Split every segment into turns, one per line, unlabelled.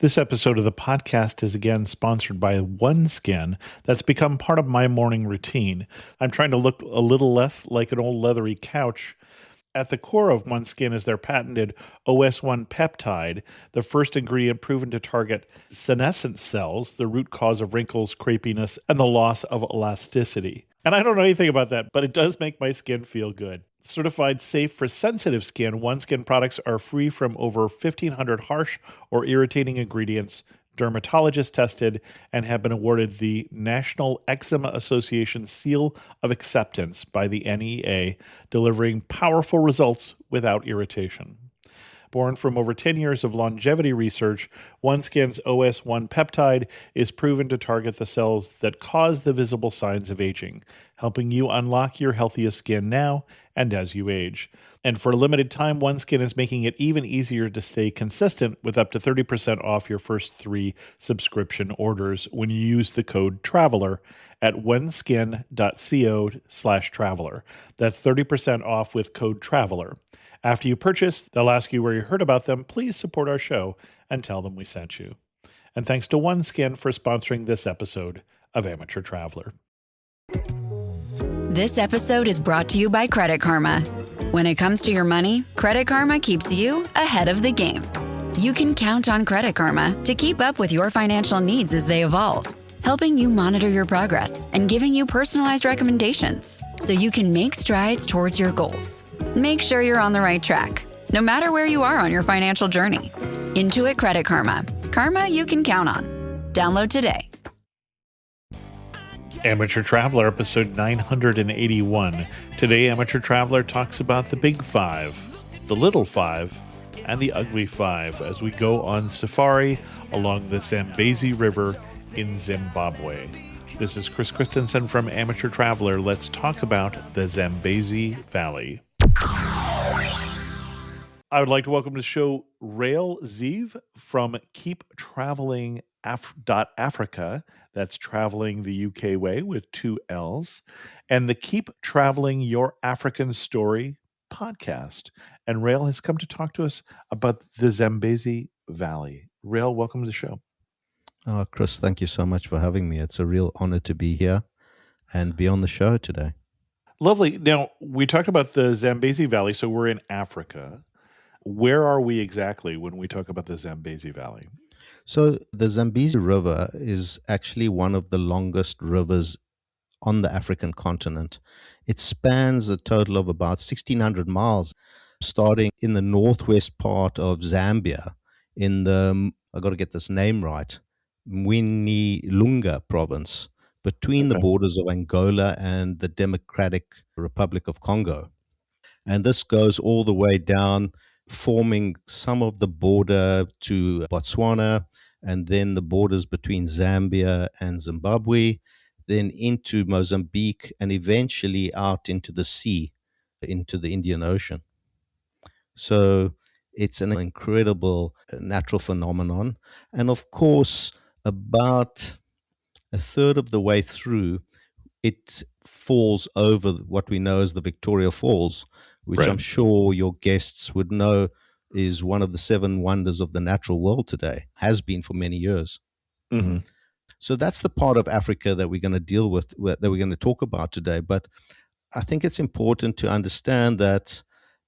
This episode of the podcast is again sponsored by OneSkin. That's become part of my morning routine. I'm trying to look a little less like an old leathery couch. At the core of OneSkin is their patented OS1 peptide, the first ingredient proven to target senescent cells, the root cause of wrinkles, crepiness, and the loss of elasticity. And I don't know anything about that, but it does make my skin feel good. Certified safe for sensitive skin, OneSkin products are free from over 1,500 harsh or irritating ingredients, dermatologist tested, and have been awarded the National Eczema Association Seal of Acceptance by the NEA, delivering powerful results without irritation. Born from over 10 years of longevity research, OneSkin's OS1 peptide is proven to target the cells that cause the visible signs of aging, helping you unlock your healthiest skin now and as you age. And for a limited time, OneSkin is making it even easier to stay consistent with up to 30% off your first 3 subscription orders when you use the code TRAVELER at oneskin.co/traveler. That's 30% off with code TRAVELER. After you purchase, they'll ask you where you heard about them. Please support our show and tell them we sent you. And thanks to OneSkin for sponsoring this episode of Amateur Traveler.
This episode is brought to you by Credit Karma. When it comes to your money, Credit Karma keeps you ahead of the game. You can count on Credit Karma to keep up with your financial needs as they evolve, helping you monitor your progress and giving you personalized recommendations so you can make strides towards your goals. Make sure you're on the right track, no matter where you are on your financial journey. Intuit Credit Karma. Karma you can count on. Download today.
Amateur Traveler, episode 981. Today, Amateur Traveler talks about the Big Five, the Little Five, and the Ugly Five as we go on safari along the Zambezi River in Zimbabwe. This is Chris Christensen from Amateur Traveler. Let's talk about the Zambezi Valley. I would like to welcome to the show Rael Zieve from Keep Traveling Africa. That's traveling the UK way with 2 L's. And the Keep Traveling Your African Story podcast. And Rael has come to talk to us about the Zambezi Valley. Rael, welcome to the show.
Chris, thank you so much for having me. It's a real honor to be here and be on the show today.
Lovely. Now, we talked about the Zambezi Valley, so we're in Africa. Where are we exactly when we talk about the Zambezi Valley?
So the Zambezi River is actually one of the longest rivers on the African continent. It spans a total of about 1,600 miles, starting in the northwest part of Zambia in the, I got to get this name right, Mwinilunga province, between the borders of Angola and the Democratic Republic of Congo. And this goes all the way down, forming some of the border to Botswana, and then the borders between Zambia and Zimbabwe, then into Mozambique, and eventually out into the sea, into the Indian Ocean. So it's an incredible natural phenomenon. And of course, about a third of the way through, it falls over what we know as the Victoria Falls, which I'm sure your guests would know is one of the 7 wonders of the natural world today, has been for many years.
Mm-hmm.
So that's the part of Africa that we're going to deal with, that we're going to talk about today. But I think it's important to understand that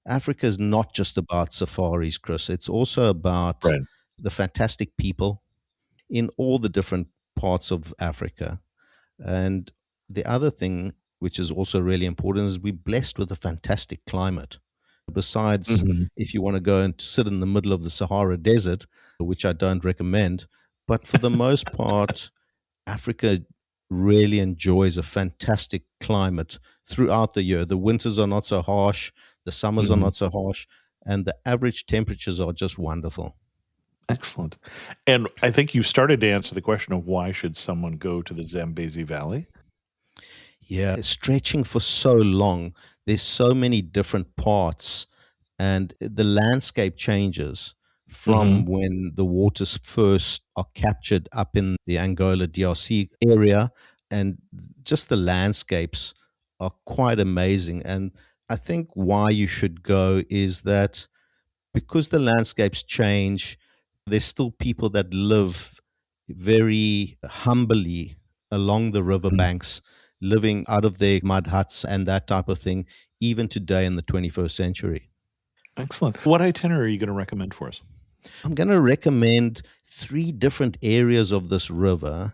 Africa is not just about safaris, Chris. It's also about the fantastic people in all the different parts of Africa. And the other thing, which is also really important, is we're blessed with a fantastic climate. Besides, if you want to go and sit in the middle of the Sahara Desert, which I don't recommend, but for the most part, Africa really enjoys a fantastic climate throughout the year. The winters are not so harsh, the summers are not so harsh, and the average temperatures are just wonderful.
Excellent. And I think you started to answer the question of why should someone go to the Zambezi Valley?
Yeah, stretching for so long. There's so many different parts, and the landscape changes from when the waters first are captured up in the Angola DRC area, and just the landscapes are quite amazing. And I think why you should go is that because the landscapes change, There's still people that live very humbly along the
Mm.
riverbanks, living out of their mud huts and that type of thing, even today in the 21st century.
Excellent. What itinerary are you going to recommend for us?
I'm going to recommend three different areas of this river.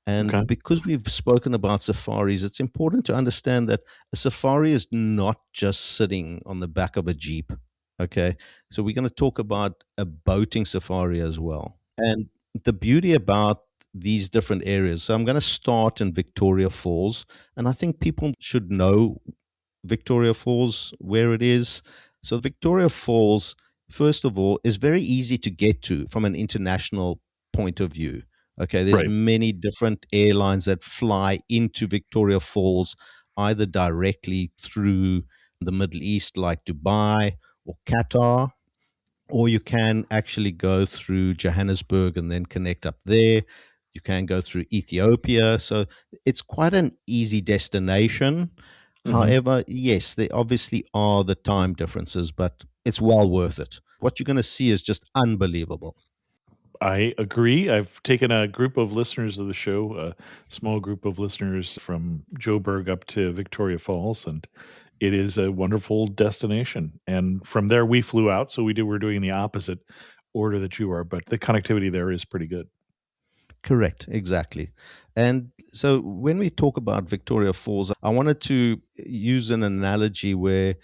And
Okay.
because we've spoken about safaris, it's important to understand that a safari is not just sitting on the back of a Jeep. Okay. So we're going to talk about a boating safari as well. And the beauty about these different areas. So I'm going to start in Victoria Falls. And I think people should know Victoria Falls, where it is. So, Victoria Falls, first of all, is very easy to get to from an international point of view. Okay, there's
Right.
many different airlines that fly into Victoria Falls, either directly through the Middle East, like Dubai or Qatar, or you can actually go through Johannesburg and then connect up there. You can go through Ethiopia. So it's quite an easy destination.
Hmm.
However, yes, there obviously are the time differences, but it's well worth it. What you're going to see is just unbelievable.
I agree. I've taken a group of listeners of the show, a small group of listeners from Joburg up to Victoria Falls, and it is a wonderful destination. And from there, we flew out, so we're doing the opposite order that you are, but the connectivity there is pretty good.
Correct, exactly. And so when we talk about Victoria Falls, I wanted to use an analogy where,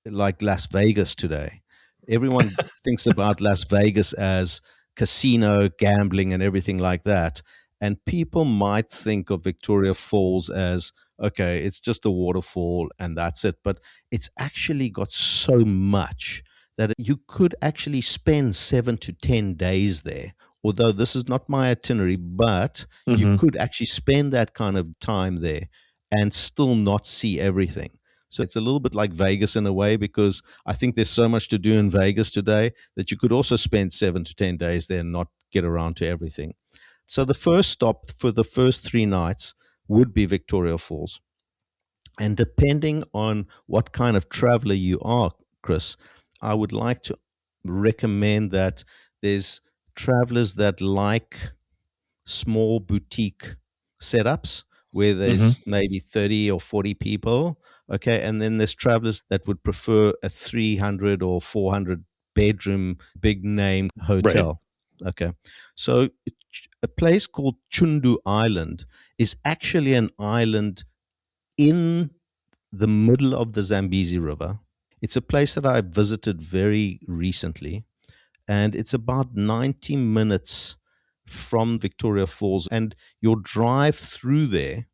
like Las Vegas today. Everyone thinks about Las Vegas as casino, gambling, and everything like that. And people might think of Victoria Falls as, okay, it's just a waterfall and that's it. But it's actually got so much that you could actually spend 7 to 10 days there. Although this is not my itinerary, but you
Hmm.
could actually spend that kind of time there and still not see everything. So it's a little bit like Vegas in a way, because I think there's so much to do in Vegas today that you could also spend 7 to 10 days there and not get around to everything. So the first stop for the first 3 nights would be Victoria Falls. And depending on what kind of traveler you are, Chris, I would like to recommend that there's travelers that like small boutique setups where
Hmm.
there's maybe 30 or 40 people. Okay. And then there's travelers that would prefer a 300 or 400 bedroom, big name
Right.
hotel. Okay. So a place called Chundu Island is actually an island in the middle of the Zambezi River. It's a place that I visited very recently, and it's about 90 minutes from Victoria Falls. And your drive through there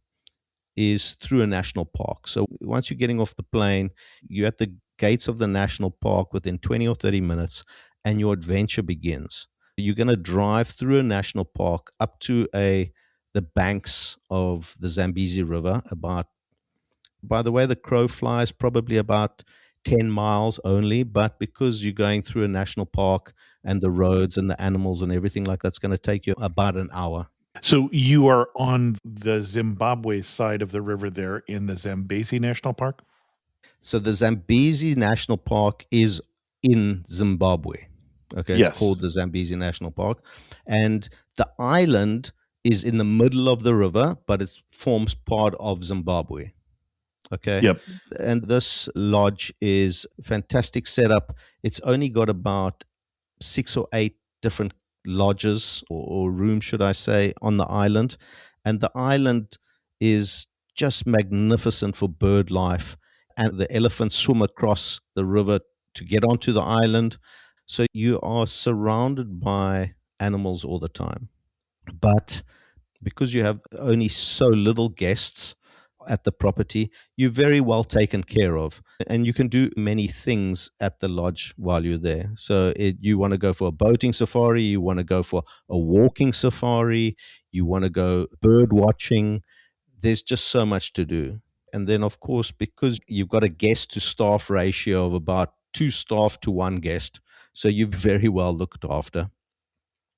is through a national park. So once you're getting off the plane, you're at the gates of the national park within 20 or 30 minutes, and your adventure begins. You're going to drive through a national park up to the banks of the Zambezi River, about, by the way the crow flies, probably about 10 miles only. But because you're going through a national park and the roads and the animals and everything like that's going to take you about an hour.
So you are on the Zimbabwe side of the river there in the Zambezi National Park?
So the Zambezi National Park is in Zimbabwe. Okay, it's
Yes.
called the Zambezi National Park. And the island is in the middle of the river, but it forms part of Zimbabwe. Okay.
Yep.
And this lodge is fantastic setup. It's only got about 6 or 8 different lodges, or rooms, should I say, on the island. And the island is just magnificent for bird life. And the elephants swim across the river to get onto the island. So you are surrounded by animals all the time. But because you have only so little guests at the property, you're very well taken care of. And you can do many things at the lodge while you're there. So you want to go for a boating safari, you want to go for a walking safari, you want to go bird watching. There's just so much to do. And then, of course, because you've got a guest to staff ratio of about 2 staff to 1 guest, so you're very well looked after.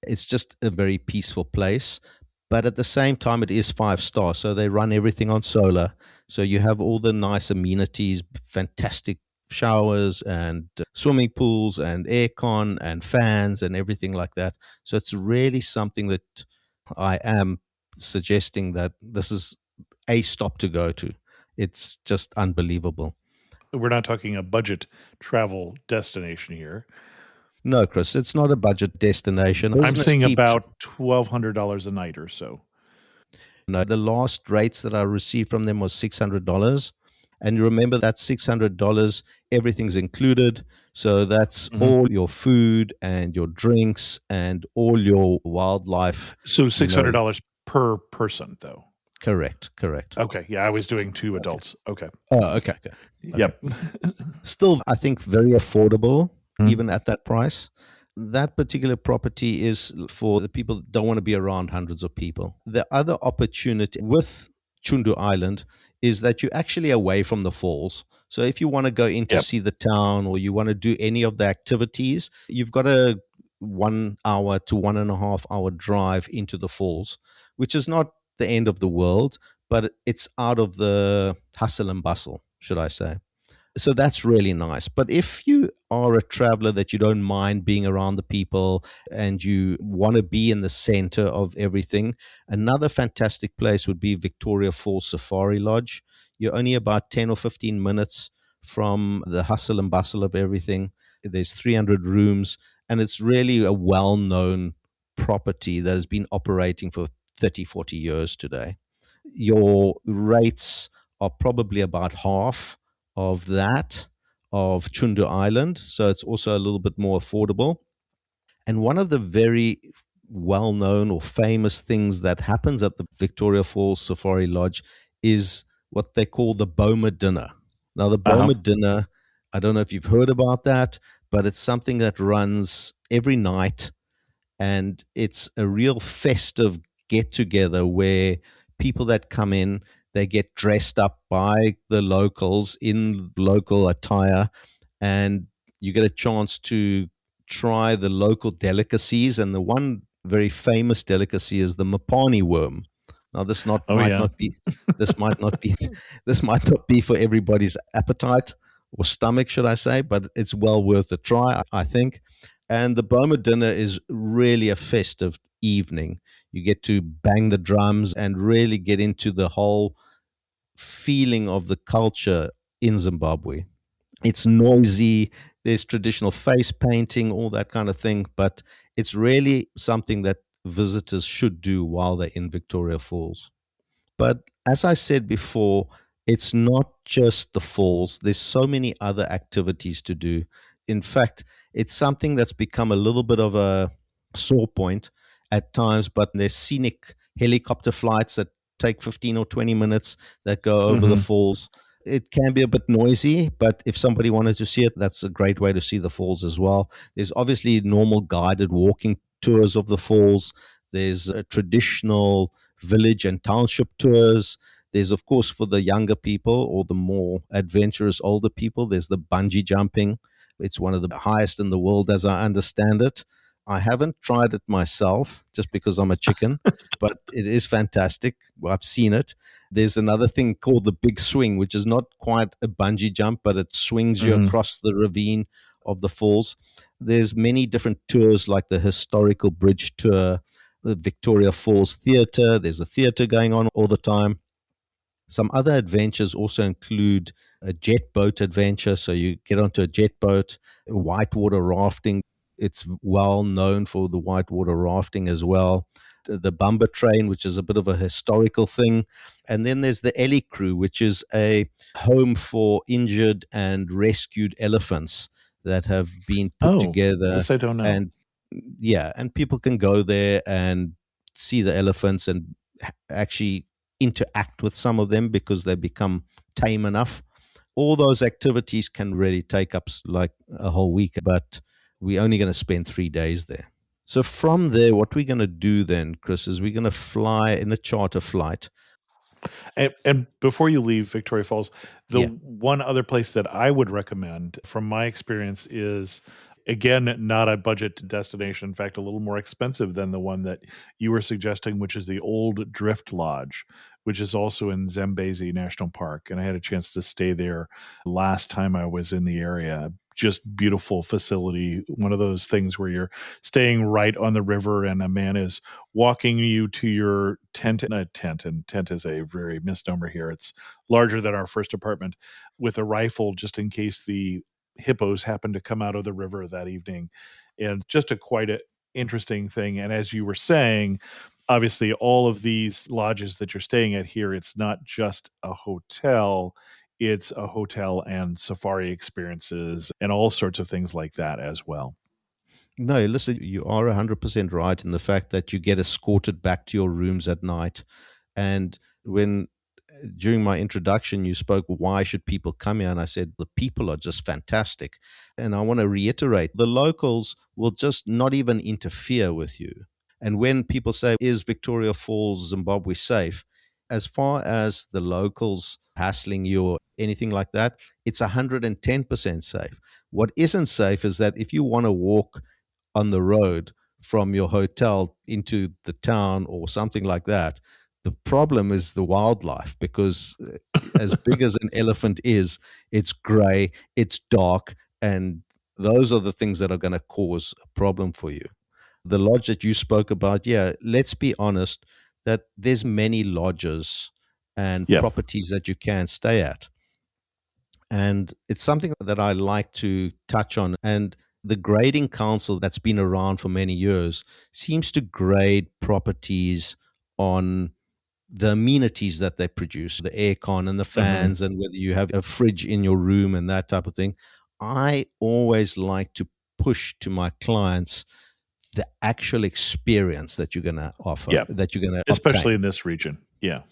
It's just a very peaceful place. But at the same time, it is 5 stars. So they run everything on solar. So you have all the nice amenities, fantastic showers and swimming pools and aircon and fans and everything like that. So it's really something that I am suggesting that this is a stop to go to. It's just unbelievable.
We're not talking a budget travel destination here.
No, Chris, it's not a budget destination.
I'm
Business
seeing
keeps.
about $1,200 a night or so.
No, the last rates that I received from them was $600. And you remember that $600, everything's included. So that's
Mhm.
all your food and your drinks and all your wildlife.
So
You know,
$600 per person, though.
correct, correct.
Okay. Yeah, I was doing two
Okay.
adults. Okay.
Oh, okay, okay. Okay.
Yep.
Still, I think very affordable,
Mm.
even at that price. That particular property is for the people that don't want to be around hundreds of people. The other opportunity with Chundu Island is that you're actually away from the falls. So if you want to go in to
Yep.
see the town or you want to do any of the activities, you've got a 1 hour to 1.5 hour drive into the falls, which is not the end of the world, but it's out of the hustle and bustle, should I say. So that's really nice. But if you are a traveler that you don't mind being around the people and you want to be in the center of everything, another fantastic place would be Victoria Falls Safari Lodge. You're only about 10 or 15 minutes from the hustle and bustle of everything. There's 300 rooms, and it's really a well known property that has been operating for 30, 40 years today. Your rates are probably about half of that of Chundu Island. So it's also a little bit more affordable. And one of the very well known or famous things that happens at the Victoria Falls Safari Lodge is what they call the Boma dinner. Now, the
Uh-huh.
Boma dinner, I don't know if you've heard about that, but it's something that runs every night, and it's a real festive get together where people that come in, they get dressed up by the locals in local attire, and you get a chance to try the local delicacies. And the one very famous delicacy is the mapani worm. Now this not
Oh,
might
yeah.
not be this might not be this might not be for everybody's appetite or stomach, should I say, but it's well worth a try, I think. And the Boma dinner is really a festive evening. You get to bang the drums and really get into the whole feeling of the culture in Zimbabwe. It's noisy, there's traditional face painting, all that kind of thing, but it's really something that visitors should do while they're in Victoria Falls. But as I said before, it's not just the falls. There's so many other activities to do. In fact, it's something that's become a little bit of a sore point at times, but there's scenic helicopter flights that take 15 or 20 minutes that go over the
Hmm.
falls. It can be a bit noisy, but if somebody wanted to see it, that's a great way to see the falls as well. There's obviously normal guided walking tours of the falls. There's a traditional village and township tours. There's, of course, for the younger people or the more adventurous older people, there's the bungee jumping. It's one of the highest in the world, as I understand it. I haven't tried it myself just because I'm a chicken, but it is fantastic. I've seen it. There's another thing called the big swing, which is not quite a bungee jump, but it swings you
Hmm.
across the ravine of the falls. There's many different tours like the historical bridge tour, the Victoria Falls Theatre. There's a theatre going on all the time. Some other adventures also include a jet boat adventure. So you get onto a jet boat, whitewater rafting. It's well known for the whitewater rafting as well. The Bumper Train, which is a bit of a historical thing. And then there's the Ellie Crew, which is a home for injured and rescued elephants that have been put
Oh,
together.
this I don't know.
And yeah, and people can go there and see the elephants and actually interact with some of them because they become tame enough. All those activities can really take up like a whole week, but we're only going to spend 3 days there. So from there, what we're going to do then, Chris, is we're going to fly in a charter flight.
And before you leave Victoria Falls, the
Yeah.
one other place that I would recommend from my experience is Again, not a budget destination. In fact, a little more expensive than the one that you were suggesting, which is the Old Drift Lodge, which is also in Zambezi National Park. And I had a chance to stay there last time I was in the area. Just beautiful facility. One of those things where you're staying right on the river and a man is walking you to your tent, and tent is a very misnomer here. It's larger than our first apartment, with a rifle just in case the hippos happen to come out of the river that evening. And just a quite a interesting thing. And as you were saying, obviously all of these lodges that you're staying at here, it's not just a hotel, it's a hotel and safari experiences and all sorts of things like that as well.
No, listen, you are 100% right in the fact that you get escorted back to your rooms at night. And when during my introduction you spoke, why should people come here? And I said, the people are just fantastic. And I want to reiterate, the locals will just not even interfere with you. And when people say, is Victoria Falls, Zimbabwe safe? As far as the locals hassling you or anything like that, it's 110% safe. What isn't safe is that if you want to walk on the road from your hotel into the town or something like that, the problem is the wildlife, because as big as an elephant is, it's gray, it's dark, and those are the things that are going to cause a problem for you. The lodge that you spoke about, yeah, let's be honest that there's many lodges and
Yeah.
properties that you can stay at. And it's something that I like to touch on. And the grading council that's been around for many years seems to grade properties on the amenities that they produce, the aircon and the fans, and whether you have a fridge in your room and that type of thing. I always like to push to my clients the actual experience that you're going to offer,
Yeah.
that you're going to
Especially
obtain.
in this region. Yeah.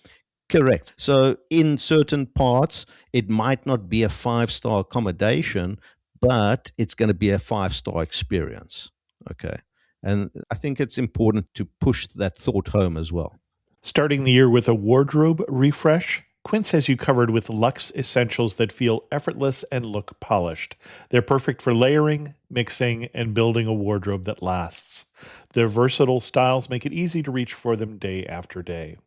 Correct. So in certain parts, it might not be a 5-star accommodation, but it's going to be a 5-star experience. Okay. And I think it's important to push that thought home as well.
Starting the year with a wardrobe refresh, Quince has you covered with luxe essentials that feel effortless and look polished. They're perfect for layering, mixing, and building a wardrobe that lasts. Their versatile styles make it easy to reach for them day after day.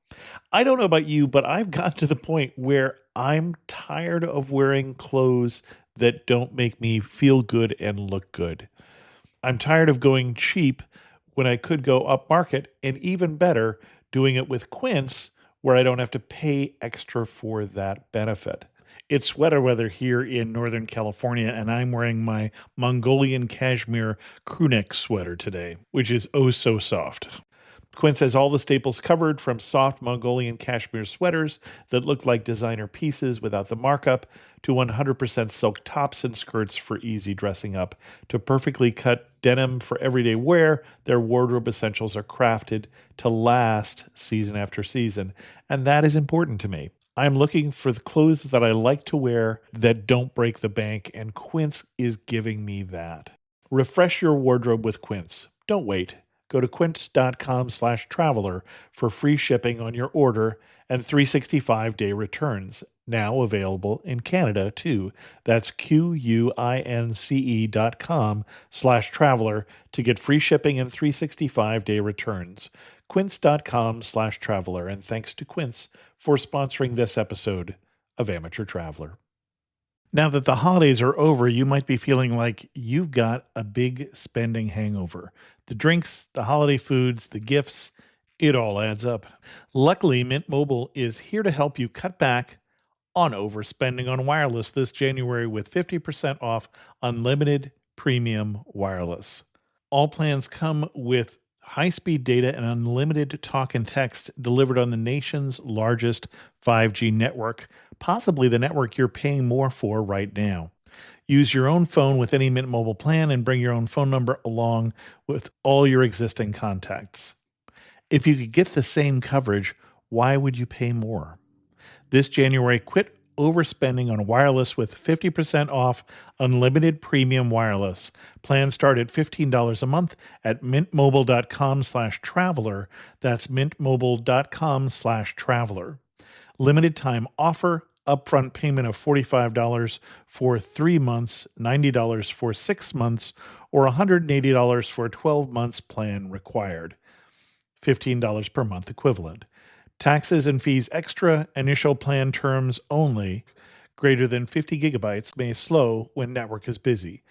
I don't know about you, but I've gotten to the point where I'm tired of wearing clothes that don't make me feel good and look good. I'm tired of going cheap when I could go upmarket, and even better, doing it with Quince, where I don't have to pay extra for that benefit. It's sweater weather here in Northern California, and I'm wearing my Mongolian cashmere crewneck sweater today, which is oh so soft. Quince has all the staples covered, from soft Mongolian cashmere sweaters that look like designer pieces without the markup, to 100% silk tops and skirts for easy dressing up, to perfectly cut denim for everyday wear. Their wardrobe essentials are crafted to last season after season, and that is important to me. I'm looking for the clothes that I like to wear that don't break the bank, and Quince is giving me that. Refresh your wardrobe with Quince. Don't wait. Go to quince.com/traveler for free shipping on your order and 365-day returns. Now available in Canada too. That's QUINCE.com/traveler to get free shipping and 365-day returns. Quince.com/traveler. And thanks to Quince for sponsoring this episode of Amateur Traveler. Now that the holidays are over, you might be feeling like you've got a big spending hangover. The drinks, the holiday foods, the gifts, it all adds up. Luckily, Mint Mobile is here to help you cut back on overspending on wireless this January with 50% off unlimited premium wireless. All plans come with high-speed data and unlimited talk and text delivered on the nation's largest 5G network, possibly the network you're paying more for right now. Use your own phone with any Mint Mobile plan and bring your own phone number along with all your existing contacts. If you could get the same coverage, why would you pay more? This January, quit overspending on wireless with 50% off unlimited premium wireless. Plans start at $15 a month at mintmobile.com/traveler. That's mintmobile.com/traveler. Limited time offer, upfront payment of $45 for 3 months, $90 for 6 months, or $180 for a 12 months plan required, $15 per month equivalent. Taxes and fees extra, initial plan terms only, greater than 50 gigabytes may slow when network is busy.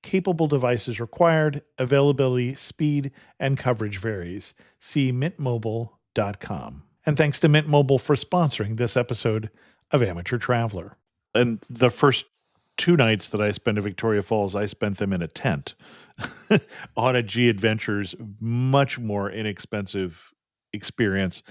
Capable devices required, availability, speed, and coverage varies. See mintmobile.com. And thanks to Mint Mobile for sponsoring this episode of Amateur Traveler. And the first 2 nights that I spent in Victoria Falls, I spent them in a tent on a G Adventures, much more inexpensive experience.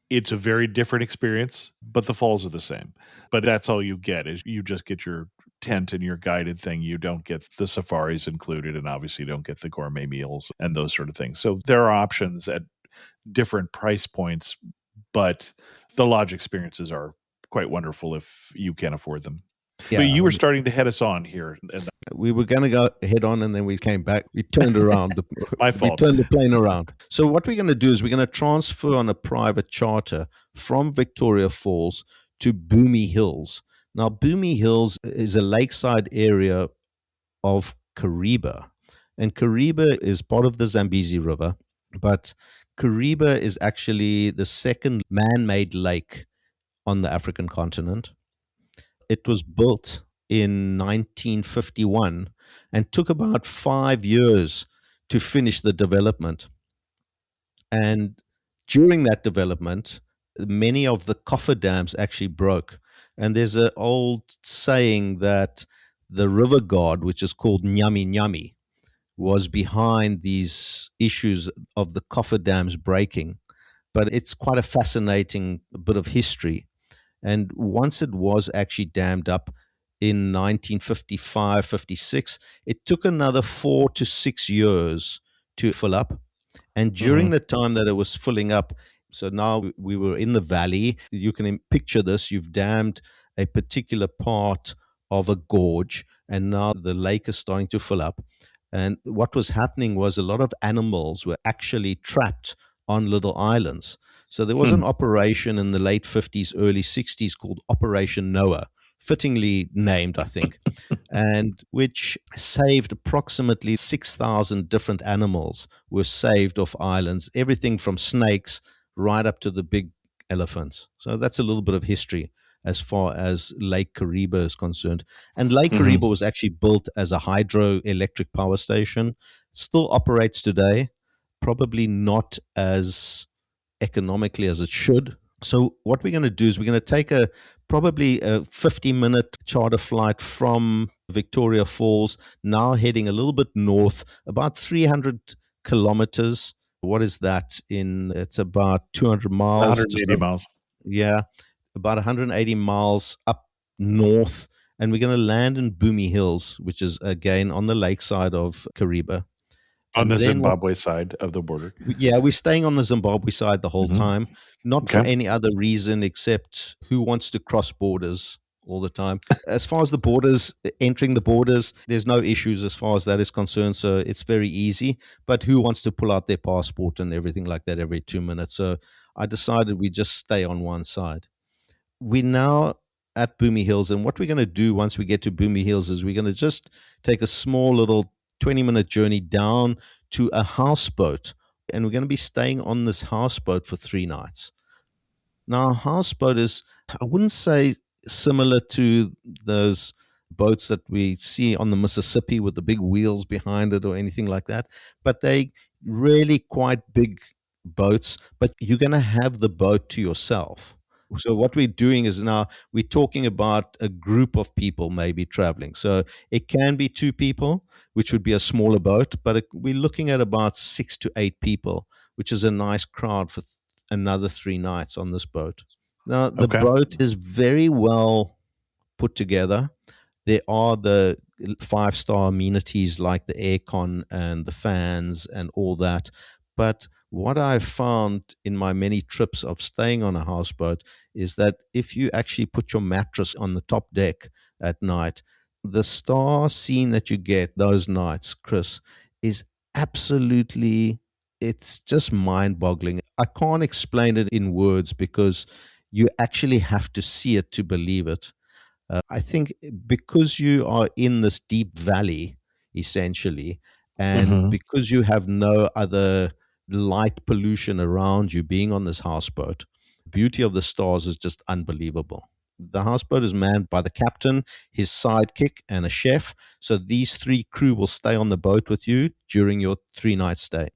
It's a very different experience, but the falls are the same. But that's all you get is you just get your tent and your guided thing. You don't get the safaris included, and obviously you don't get the gourmet meals and those sort of things. So there are options at different price points, but the lodge experiences are quite wonderful if you can afford them.
Yeah,
but you were starting to head us on here. And
we were going to go head on, and then we came back. We turned around.
My fault.
We turned the plane around. So what we're going to do is we're going to transfer on a private charter from Victoria Falls to Boomy Hills. Now, Boomy Hills is a lakeside area of Kariba. And Kariba is part of the Zambezi River, but Kariba is actually the second man-made lake on the African continent. It was built in 1951 and took about 5 years to finish the development. And during that development, many of the cofferdams actually broke. And there's an old saying that the river god, which is called Nyami Nyami, was behind these issues of the cofferdams breaking. But it's quite a fascinating bit of history. And once it was actually dammed up in 1955, 56, it took another 4 to 6 years to fill up. And during the time that it was filling up, so now we were in the valley. You can picture this. You've dammed a particular part of a gorge, and now the lake is starting to fill up. And what was happening was a lot of animals were actually trapped on little islands. So there was an operation in the late 50s, early 60s called Operation Noah, fittingly named, I think, and which saved approximately 6,000 different animals were saved off islands, everything from snakes right up to the big elephants. So that's a little bit of history as far as Lake Kariba is concerned. And Lake Kariba was actually built as a hydroelectric power station, still operates today, probably not as economically as it should. So what we're going to do is we're going to take probably a 50-minute charter flight from Victoria Falls, now heading a little bit north, about 300 kilometers. What is that it's about 200 miles.
180 miles.
Yeah, about 180 miles up north. And we're going to land in Boomy Hills, which is, again, on the lakeside of Kariba.
On the Zimbabwe side of the border.
Yeah, we're staying on the Zimbabwe side the whole time, not for any other reason except who wants to cross borders all the time. As far as the borders, entering the borders, there's no issues as far as that is concerned, so it's very easy. But who wants to pull out their passport and everything like that every 2 minutes? So I decided we just stay on one side. We're now at Boomy Hills, and what we're going to do once we get to Boomy Hills is we're going to just take a small little 20-minute journey down to a houseboat, and we're going to be staying on this houseboat for 3 nights. Now, a houseboat is, I wouldn't say similar to those boats that we see on the Mississippi with the big wheels behind it or anything like that, but they really quite big boats, but you're going to have the boat to yourself. So what we're doing is now we're talking about a group of people maybe traveling. So it can be 2 people, which would be a smaller boat, but we're looking at about 6 to 8 people, which is a nice crowd for another 3 nights on this boat. Now, the boat is very well put together. There are the 5-star amenities like the aircon and the fans and all that. But what I've found in my many trips of staying on a houseboat is that if you actually put your mattress on the top deck at night, the star scene that you get those nights, Chris, is absolutely, it's just mind-boggling. I can't explain it in words because you actually have to see it to believe it. I think because you are in this deep valley, essentially. And
Hmm.
because you have no other light pollution around you being on this houseboat, the beauty of the stars is just unbelievable. The houseboat is manned by the captain, his sidekick, and a chef. So these three crew will stay on the boat with you during your 3 night stay.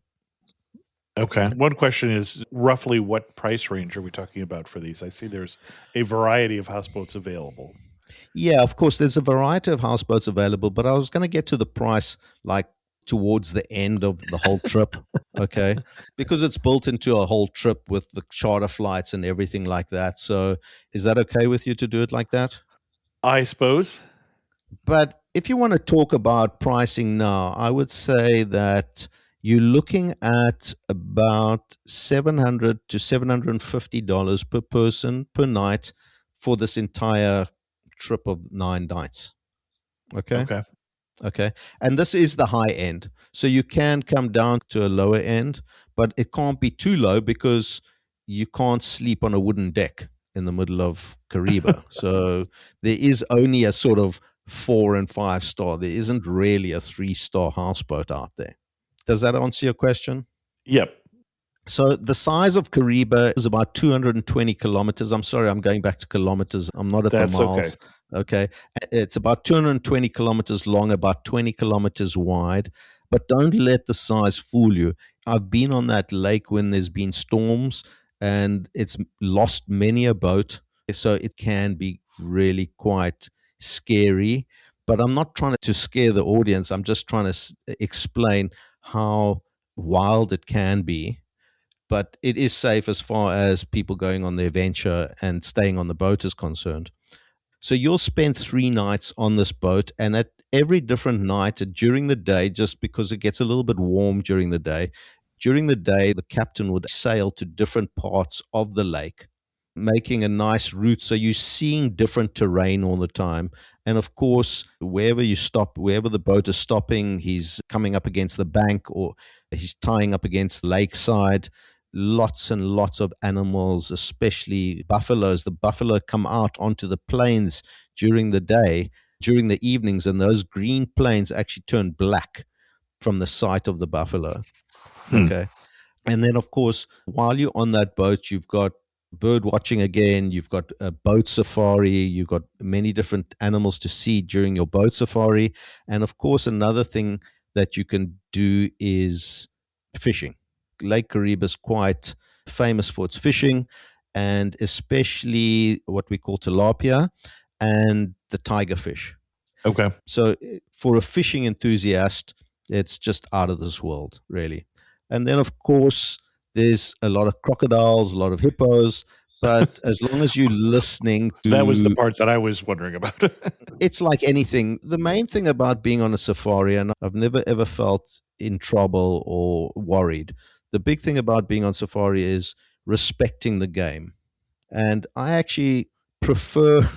Okay. One question is roughly what price range are we talking about for these? I see there's a variety of houseboats available.
Yeah, of course, there's a variety of houseboats available, but I was going to get to the price like towards the end of the whole trip, okay? Because it's built into a whole trip with the charter flights and everything like that. So, is that okay with you to do it like that?
I suppose.
But if you want to talk about pricing now, I would say that you're looking at about $700 to $750 per person per night for this entire trip of 9 nights. Okay.
Okay.
Okay. And this is the high end. So you can come down to a lower end, but it can't be too low because you can't sleep on a wooden deck in the middle of Kariba. So there is only a sort of 4 and 5 star. There isn't really a 3 star houseboat out there. Does that answer your question?
Yep.
So the size of Kariba is about 220 kilometers. I'm sorry, I'm going back to kilometers. I'm not at the
That's okay.
miles. Okay. It's about 220 kilometers long, about 20 kilometers wide. But don't let the size fool you. I've been on that lake when there's been storms and it's lost many a boat. So it can be really quite scary. But I'm not trying to scare the audience. I'm just trying to explain how wild it can be, but it is safe as far as people going on their venture and staying on the boat is concerned. So you'll spend 3 nights on this boat, and at every different night during the day, just because it gets a little bit warm during the day, the captain would sail to different parts of the lake, making a nice route. So you're seeing different terrain all the time. And of course, wherever you stop, wherever the boat is stopping, he's coming up against the bank or he's tying up against the lakeside. Lots and lots of animals, especially buffaloes. The buffalo come out onto the plains during the day, during the evenings, and those green plains actually turn black from the sight of the buffalo.
Hmm.
Okay. And then, of course, while you're on that boat, you've got bird watching again, you've got a boat safari, you've got many different animals to see during your boat safari. And of course, another thing that you can do is fishing. Lake Kariba is quite famous for its fishing, and especially what we call tilapia and the tiger fish.
Okay.
So for a fishing enthusiast, it's just out of this world, really. And then, of course, there's a lot of crocodiles, a lot of hippos. But as long as you're listening
That was the
to,
part that I was wondering about.
it's like anything. The main thing about being on a safari, and I've never ever felt in trouble or worried. The big thing about being on safari is respecting the game. And I actually prefer,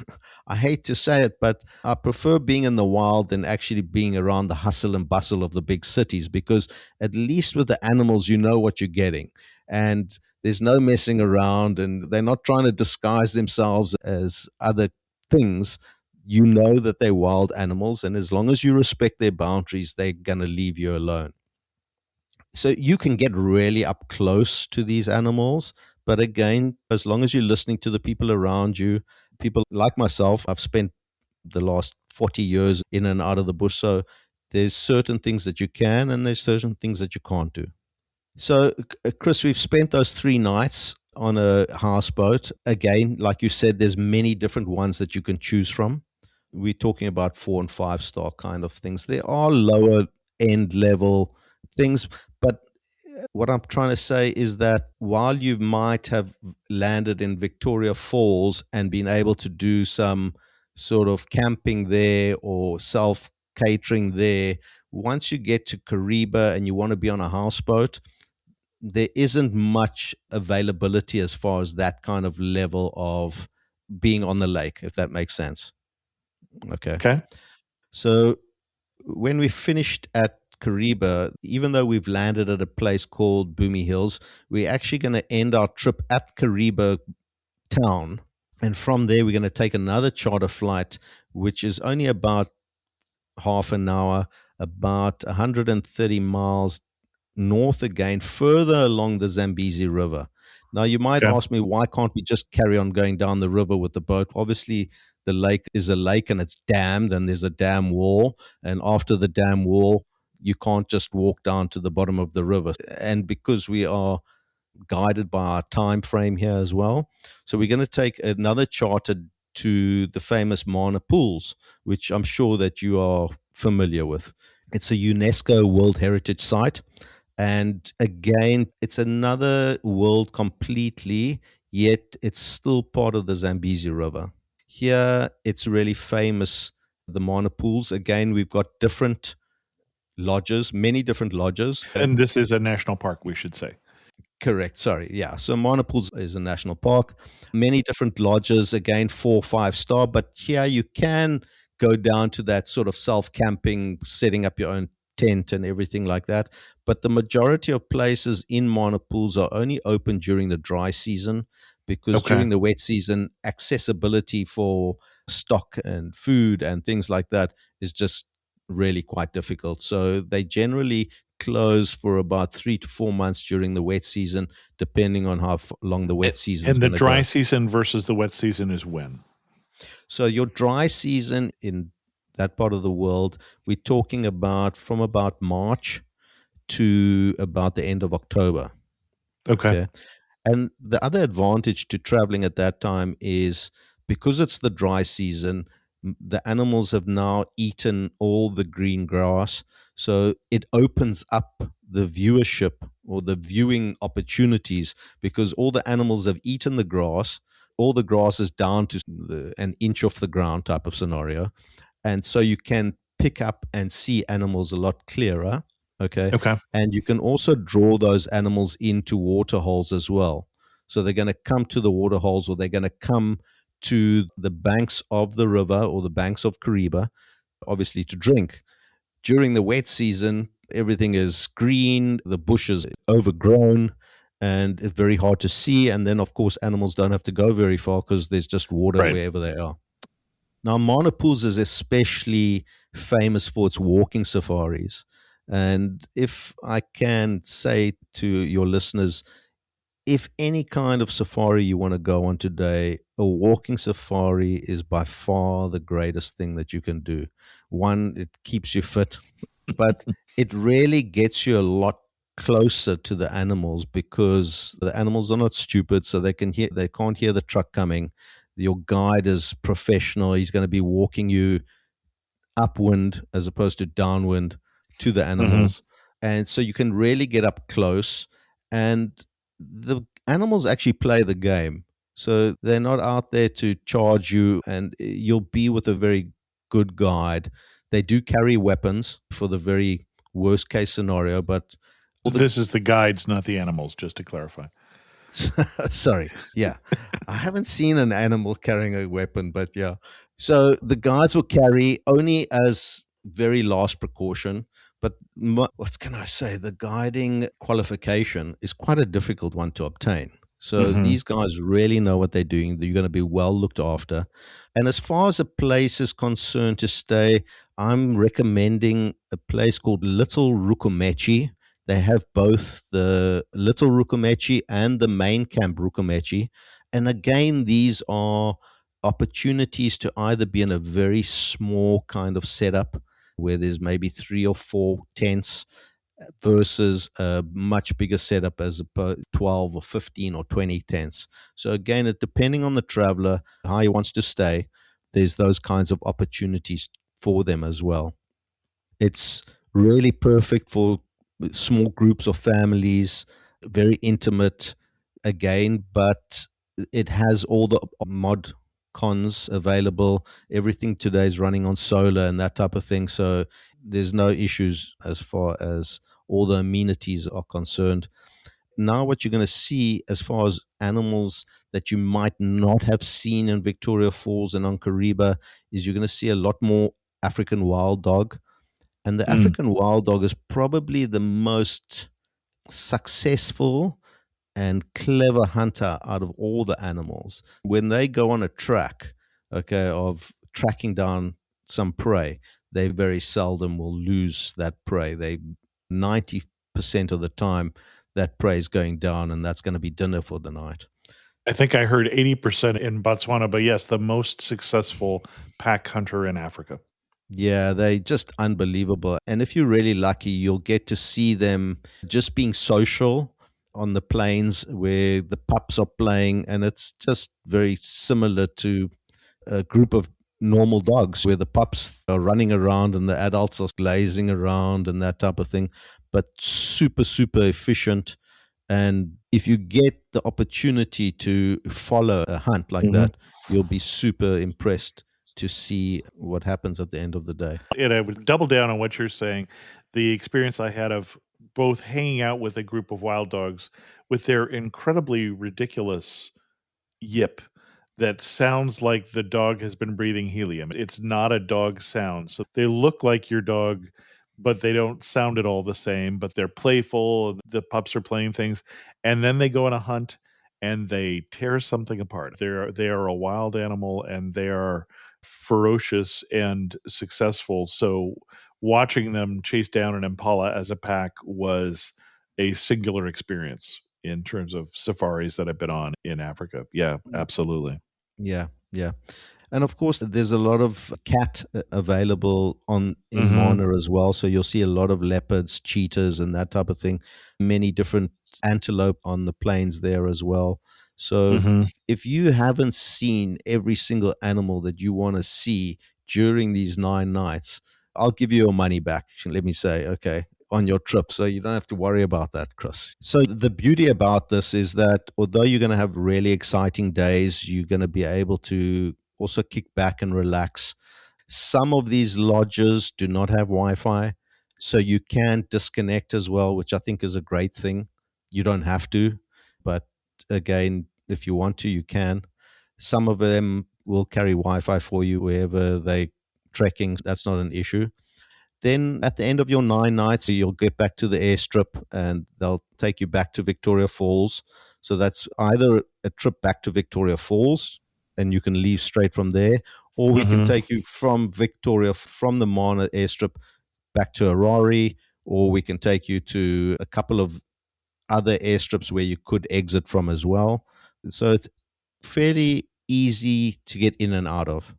I hate to say it, but I prefer being in the wild than actually being around the hustle and bustle of the big cities, because at least with the animals, you know what you're getting. And there's no messing around, and they're not trying to disguise themselves as other things. You know that they're wild animals, and as long as you respect their boundaries, they're going to leave you alone. So you can get really up close to these animals, but again, as long as you're listening to the people around you, people like myself, I've spent the last 40 years in and out of the bush. So there's certain things that you can and there's certain things that you can't do. So, Chris, we've spent those 3 nights on a houseboat. Again, like you said, there's many different ones that you can choose from. We're talking about 4 and 5 star kind of things. There are lower end level things, but what I'm trying to say is that while you might have landed in Victoria Falls and been able to do some sort of camping there or self catering there, once you get to Kariba and you want to be on a houseboat, there isn't much availability as far as that kind of level of being on the lake, if that makes sense. Okay.
Okay.
So when we finished at Kariba, even though we've landed at a place called Boomy Hills, we're actually going to end our trip at Kariba town. And from there, we're going to take another charter flight, which is only about half an hour about 130 miles north again, further along the Zambezi River. Now, you might
Okay.
ask me, why can't we just carry on going down the river with the boat? Obviously, the lake is a lake and it's dammed, and there's a dam wall. And after the dam wall, you can't just walk down to the bottom of the river. And because we are guided by our time frame here as well, so we're going to take another charter to the famous Mana Pools, which I'm sure that you are familiar with. It's a UNESCO World Heritage Site. And again, it's another world completely, yet it's still part of the Zambezi River. Here, it's really famous, the Mana Pools. Again, we've got different lodges, many different lodges.
And this is a national park, we should say.
Correct. Sorry. Yeah. So Mana Pools is a national park. Many different lodges, again, 4, 5 star. But here you can go down to that sort of self camping, setting up your own tent and everything like that. But the majority of places in Mana Pools are only open during the dry season, because
Okay.
during the wet season, accessibility for stock and food and things like that is just really quite difficult. So they generally close for about 3 to 4 months during the wet season, depending on how long the wet season is
And the
going to
dry
go.
season versus the wet season is when?
So your dry season in that part of the world, we're talking about from about March to about the end of October.
Okay.
Okay. And the other advantage to traveling at that time is, because it's the dry season, the animals have now eaten all the green grass. So it opens up the viewership or the viewing opportunities, because all the animals have eaten the grass. All the grass is down to an inch off the ground type of scenario. And so you can pick up and see animals a lot clearer. Okay.
Okay.
And you can also draw those animals into water holes as well. So they're going to come to the water holes, or they're going to come to the banks of the river or the banks of Kariba, obviously to drink. During the wet season, everything is green, the bush is overgrown, and it's very hard to see. And then, of course, animals don't have to go very far because there's just water
Right.
wherever they are. Now, Mana Pools is especially famous for its walking safaris. And if I can say to your listeners, if any kind of safari you want to go on today, a walking safari is by far the greatest thing that you can do. One, it keeps you fit, but it really gets you a lot closer to the animals, because the animals are not stupid, so they can't hear the truck coming. Your guide is professional. He's going to be walking you upwind as opposed to downwind to the
Mhm.
animals. And so you can really get up close, and the animals actually play the game. So they're not out there to charge you, and you'll be with a very good guide. They do carry weapons for the very worst case scenario, but
So this is the guides, not the animals, just to clarify.
sorry. Yeah. I haven't seen an animal carrying a weapon, but yeah. So the guards will carry only as very last precaution. But what can I say? The guiding qualification is quite a difficult one to obtain. So
Mhm.
these guys really know what they're doing. You're going to be well looked after. And as far as a place is concerned to stay, I'm recommending a place called Little Rukumechi. They have both the Little Rukumechi and the main camp Rukumechi. And again, these are opportunities to either be in a very small kind of setup where there's maybe 3 or 4 tents, versus a much bigger setup as 12 or 15 or 20 tents. So again, depending on the traveler, how he wants to stay, there's those kinds of opportunities for them as well. It's really perfect for small groups of families, very intimate again, but it has all the mod cons available. Everything today is running on solar and that type of thing. So there's no issues as far as all the amenities are concerned. Now, what you're going to see as far as animals that you might not have seen in Victoria Falls and on Kariba is you're going to see a lot more African wild dog. And the
Mm.
African wild dog is probably the most successful and clever hunter out of all the animals. When they go on a track, okay, of tracking down some prey, they very seldom will lose that prey. They 90% of the time that prey is going down, and that's going to be dinner for the night.
I think I heard 80% in Botswana, but yes, the most successful pack hunter in Africa.
Yeah, they're just unbelievable. And if you're really lucky, you'll get to see them just being social on the plains where the pups are playing. And it's just very similar to a group of normal dogs where the pups are running around and the adults are lazing around and that type of thing, but super, super efficient. And if you get the opportunity to follow a hunt like that, you'll be super impressed to see what happens at the end of the day.
And I would double down on what you're saying. The experience I had of both hanging out with a group of wild dogs with their incredibly ridiculous yip that sounds like the dog has been breathing helium. It's not a dog sound. So they look like your dog, but they don't sound at all the same, but they're playful. The pups are playing things. And then they go on a hunt and they tear something apart. They are a wild animal and they are ferocious and successful. So watching them chase down an impala as a pack was a singular experience in terms of safaris that I've been on in Africa. Yeah, absolutely.
Yeah, yeah. And of course, there's a lot of cat available in Mana as well. So you'll see a lot of leopards, cheetahs, and that type of thing. Many different antelope on the plains there as well. So if you haven't seen every single animal that you want to see during these 9 nights, I'll give you your money back. Let me say, okay, on your trip. So you don't have to worry about that, Chris. So the beauty about this is that although you're going to have really exciting days, you're going to be able to also kick back and relax. Some of these lodges do not have Wi-Fi, so you can disconnect as well, which I think is a great thing. You don't have to, but again, if you want to, you can. Some of them will carry Wi-Fi for you wherever they're trekking. That's not an issue. Then at the end of your 9 nights, you'll get back to the airstrip and they'll take you back to Victoria Falls. So that's either a trip back to Victoria Falls and you can leave straight from there, or we can take you from Victoria, from the Mana airstrip back to Harare, or we can take you to a couple of other airstrips where you could exit from as well. So it's fairly easy to get in and out of.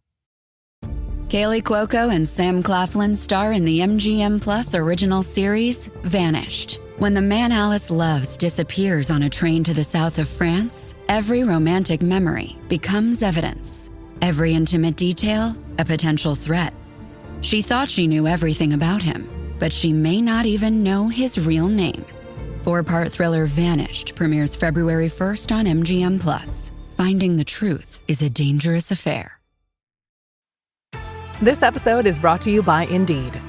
Kaylee Cuoco and Sam Claflin star in the MGM Plus original series, Vanished. When the man Alice loves disappears on a train to the south of France, every romantic memory becomes evidence. Every intimate detail, a potential threat. She thought she knew everything about him, but she may not even know his real name. 4-part thriller Vanished premieres February 1st on MGM Plus. Finding the truth is a dangerous affair.
This episode is brought to you by Indeed.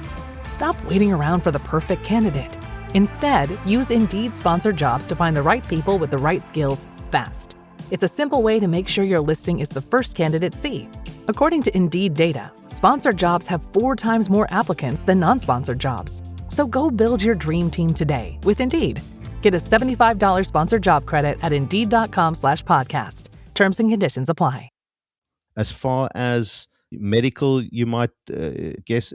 Stop waiting around for the perfect candidate. Instead, use Indeed sponsored jobs to find the right people with the right skills fast. It's a simple way to make sure your listing is the first candidates see. According to Indeed data, sponsored jobs have 4 times more applicants than non-sponsored jobs. So go build your dream team today with Indeed. Get a $75 sponsored job credit at Indeed.com/podcast. Terms and conditions apply.
As far as medical, you might guess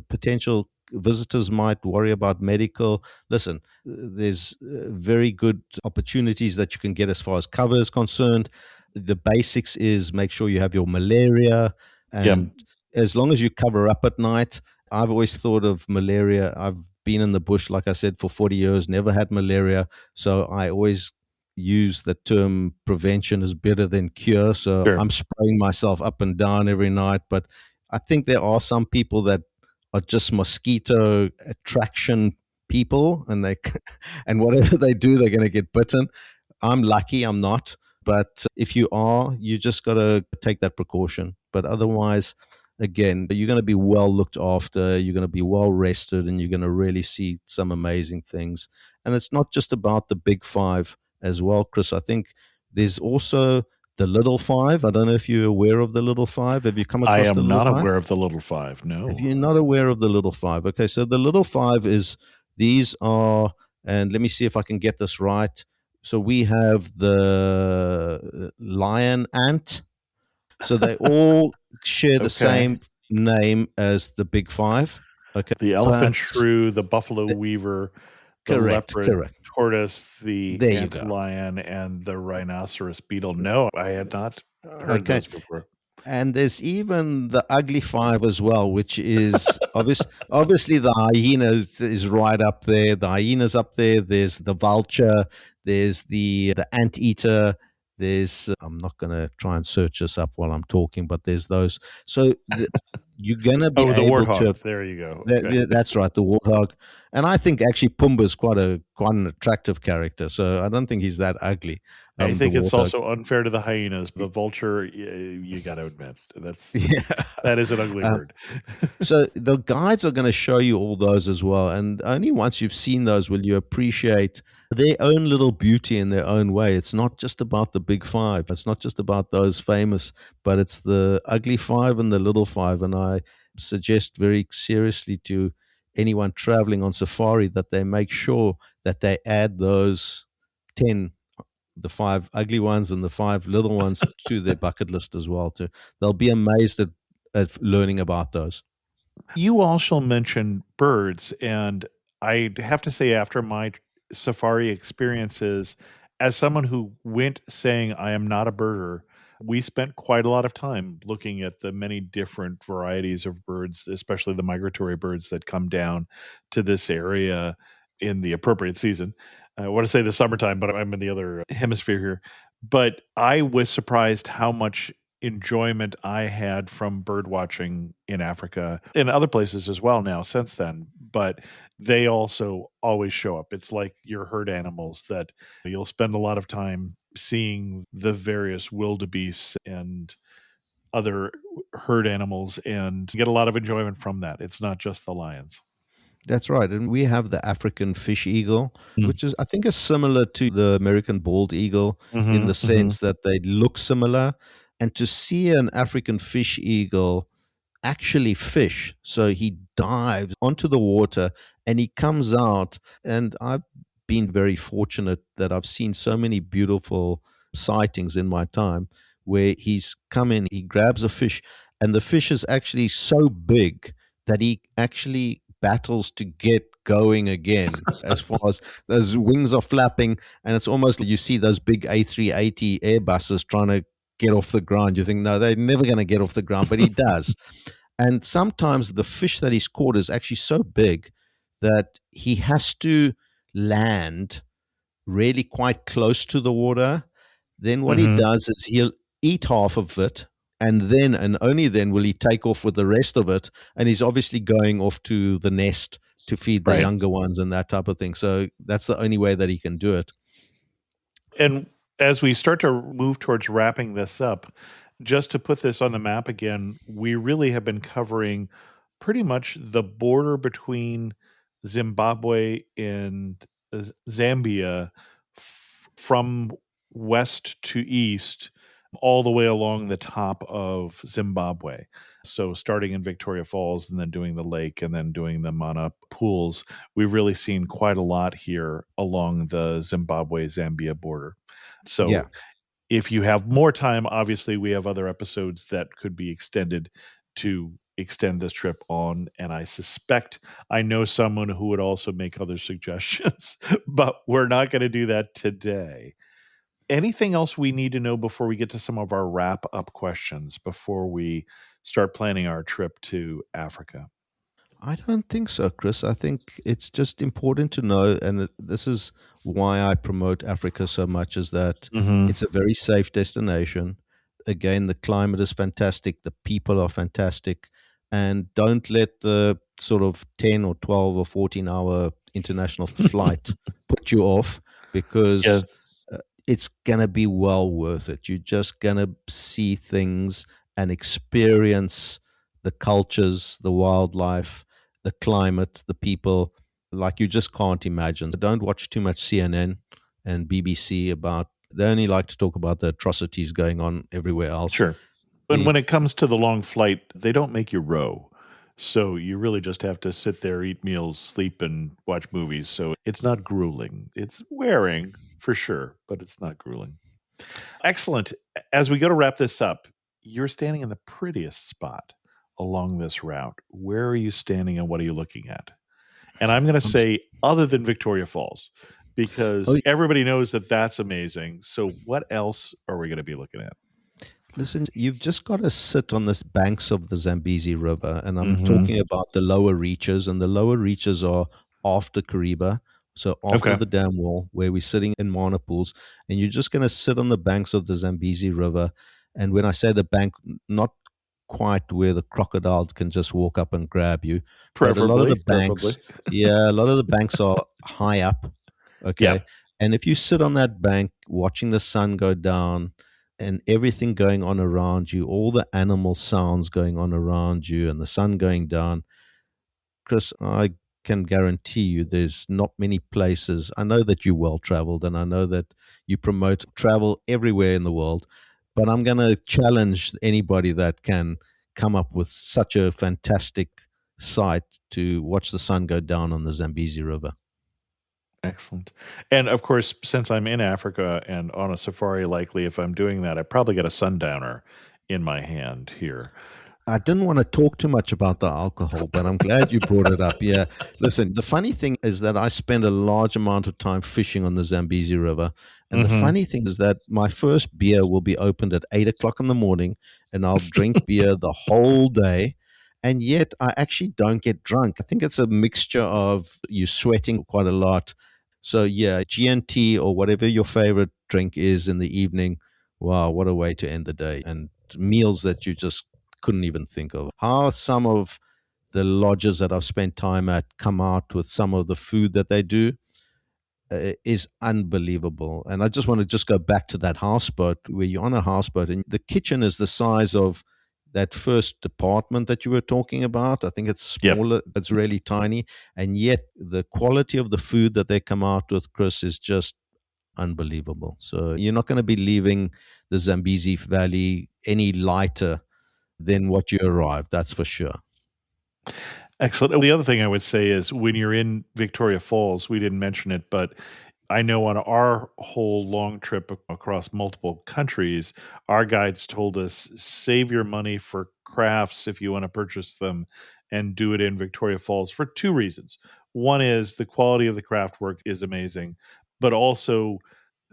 potential visitors might worry about medical. Listen, there's very good opportunities that you can get as far as cover is concerned. The basics is make sure you have your malaria, and as long as you cover up at night. I've always thought of malaria. I've been in the bush, like I said, for 40 years, never had malaria. So I always use the term prevention is better than cure. So I'm spraying myself up and down every night. But I think there are some people that are just mosquito attraction people, and and whatever they do, they're going to get bitten. I'm lucky I'm not. But if you are, you just got to take that precaution. But otherwise, again, you're going to be well looked after, you're going to be well rested, and you're going to really see some amazing things. And it's not just about the big 5 as well, Chris. I think there's also the Little 5. I don't know if you're aware of the Little 5. Have you come across the Little 5?
I am not aware of the Little 5, no.
If you're not aware of the Little 5, okay, so the Little 5 is, these are, and let me see if I can get this right. So we have the lion ant. So they all share the same name as the Big Five. Okay,
The elephant
but
shrew, the buffalo
the,
weaver, the
correct,
leopard
correct.
tortoise, the
There you go.
antlion, and the rhinoceros beetle. No, I had not heard
Okay,
those before.
and there's even the ugly five as well, which is obviously the hyena is right up there. The hyena's up there. There's the vulture. There's the anteater. There's I'm not going to try and search this up while I'm talking, but there's those. So you're going to be
Oh, the
able to.
warthog. There you go. Okay.
That's right, the warthog. And I think actually Pumbaa's quite an attractive character. So I don't think he's that ugly.
I
The
think it's
warthog.
also unfair to the hyenas. The vulture, you got to admit,
Yeah.
that is an ugly bird.
So the guides are going to show you all those as well. And only once you've seen those will you appreciate their own little beauty in their own way. It's not just about the big five. It's not just about those famous, but it's the ugly five and the little five. And I suggest very seriously to anyone traveling on safari that they make sure that they add those 10, the five ugly ones and the five little ones to their bucket list as well. They'll be amazed at learning about those.
You also mentioned birds, and I have to say, after my safari experiences, as someone who went saying I am not a birder, we spent quite a lot of time looking at the many different varieties of birds, especially the migratory birds that come down to this area in the appropriate season. I want to say the summertime, but I'm in the other hemisphere here. But I was surprised how much enjoyment I had from bird watching in Africa and other places as well now since then. But they also always show up. It's like your herd animals that you'll spend a lot of time seeing the various wildebeests and other herd animals and get a lot of enjoyment from that. It's not just the lions.
That's right. And we have the African fish eagle,
Mm.
which is, I think, is similar to the American bald eagle in
Mhm,
the
mhm.
sense that they look similar. And to see an African fish eagle actually fish, so he dives onto the water and he comes out. And I've been very fortunate that I've seen so many beautiful sightings in my time where he's come in, he grabs a fish, and the fish is actually so big that he actually battles to get going again as far as those wings are flapping, and it's almost like you see those big A380 Airbuses trying to get off the ground. You think, no, they're never going to get off the ground, but he does. And sometimes the fish that he's caught is actually so big that he has to land really quite close to the water. Then what he
Mhm.
does is he'll eat half of it, and then and only then will he take off with the rest of it. And he's obviously going off to the nest to feed the
Right.
younger ones and that type of thing. So that's the only way that he can do it.
And as we start to move towards wrapping this up, just to put this on the map again, we really have been covering pretty much the border between Zimbabwe and Zambia from west to east, all the way along the top of Zimbabwe. So, starting in Victoria Falls and then doing the lake and then doing the Mana pools, we've really seen quite a lot here along the Zimbabwe Zambia border.
Yeah.
So, if you have more time, obviously we have other episodes that could be extended to extend this trip on. And I suspect I know someone who would also make other suggestions, but we're not going to do that today. Anything else we need to know before we get to some of our wrap up questions before we start planning our trip to Africa?
I don't think so, Chris. I think it's just important to know, and this is why I promote Africa so much, is that
Mm-hmm.
it's a very safe destination. Again, the climate is fantastic, the people are fantastic, and don't let the sort of 10 or 12 or 14-hour international flight put you off
Yeah.
because it's going to be well worth it. You're just going to see things and experience the cultures, the wildlife, the climate, the people, like you just can't imagine. Don't watch too much CNN and BBC about, they only like to talk about the atrocities going on everywhere else.
Sure. And
The
when it comes to the long flight, they don't make you row. So you really just have to sit there, eat meals, sleep, and watch movies. So it's not grueling. It's wearing for sure, but it's not grueling. Excellent. As we go to wrap this up, you're standing in the prettiest spot along this route, where are you standing and what are you looking at? And I'm going to
I'm s-
say, other than Victoria Falls, because
oh,
everybody knows that that's amazing. So, what else are we going to be looking at?
listen, you've just got to sit on the banks of the Zambezi River, and I'm
Hmm.
talking about the lower reaches, and the lower reaches are after Kariba, so after
Okay.
the dam wall, where we're sitting in Mana pools, and you're just going to sit on the banks of the Zambezi River. And when I say the bank, not quite where the crocodiles can just walk up and grab you, but a lot of the
Preferably.
banks, yeah, a lot of the banks are high up,
Yeah.
okay? And if you sit on that bank watching the sun go down, and everything going on around you, all the animal sounds going on around you, and the sun going down, Chris, I can guarantee you there's not many places. I know that you're well traveled, and I know that you promote travel everywhere in the world, but I'm going to challenge anybody that can come up with such a fantastic sight to watch the sun go down on the Zambezi River.
Excellent. And of course, since I'm in Africa and on a safari, likely if I'm doing that, I probably get a sundowner in my hand here.
I didn't want to talk too much about the alcohol, but I'm glad you brought it up. Yeah. Listen, the funny thing is that I spend a large amount of time fishing on the Zambezi River. And the
Hmm.
funny thing is that my first beer will be opened at 8 o'clock in the morning, and I'll drink beer the whole day. And yet I actually don't get drunk. I think it's a mixture of you sweating quite a lot. So, yeah, GNT or whatever your favorite drink is in the evening. Wow, what a way to end the day. And meals that you just couldn't even think of. How some of the lodges that I've spent time at come out with some of the food that they do is unbelievable. And I just want to just go back to that houseboat where you're on a houseboat and the kitchen is the size of that first apartment that you were talking about. I think it's
Yep.
smaller, it's really tiny. And yet the quality of the food that they come out with, Chris, is just unbelievable. So you're not going to be leaving the Zambezi Valley any lighter than what you arrived. That's for sure.
Excellent. The other thing I would say is when you're in Victoria Falls, we didn't mention it, but I know on our whole long trip across multiple countries, our guides told us save your money for crafts if you want to purchase them and do it in Victoria Falls for two reasons. One is the quality of the craft work is amazing, but also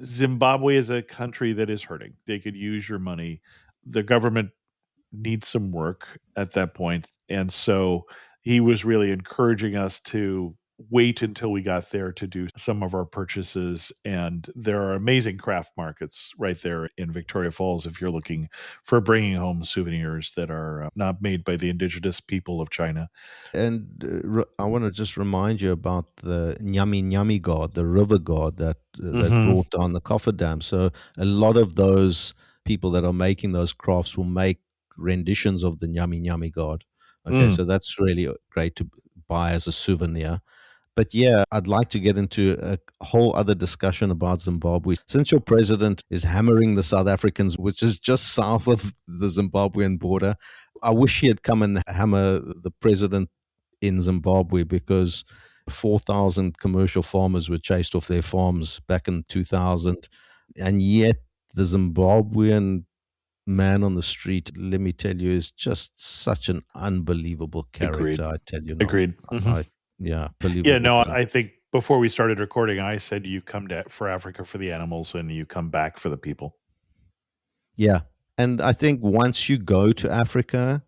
Zimbabwe is a country that is hurting. They could use your money. The government need some work at that point. And so he was really encouraging us to wait until we got there to do some of our purchases. And there are amazing craft markets right there in Victoria Falls if you're looking for bringing home souvenirs that are not made by the indigenous people of China.
And I want to just remind you about the Nyami Nyami god, the river god that
Hmm.
brought down the cofferdam. So a lot of those people that are making those crafts will make renditions of the Nyami Nyami god. Okay,
Mm,
so that's really great to buy as a souvenir. But yeah, I'd like to get into a whole other discussion about Zimbabwe. Since your president is hammering the South Africans, which is just south of the Zimbabwean border, I wish he had come and hammer the president in Zimbabwe, because 4,000 commercial farmers were chased off their farms back in 2000. And yet the Zimbabwean man on the street, let me tell you, is just such an unbelievable
agreed.
character. I tell you not.
Agreed. Hmm.
I Yeah,
Yeah,
believable
no,
person.
I think before we started recording, I said you come to for Africa for the animals and you come back for the people.
Yeah. And I think once you go to Africa,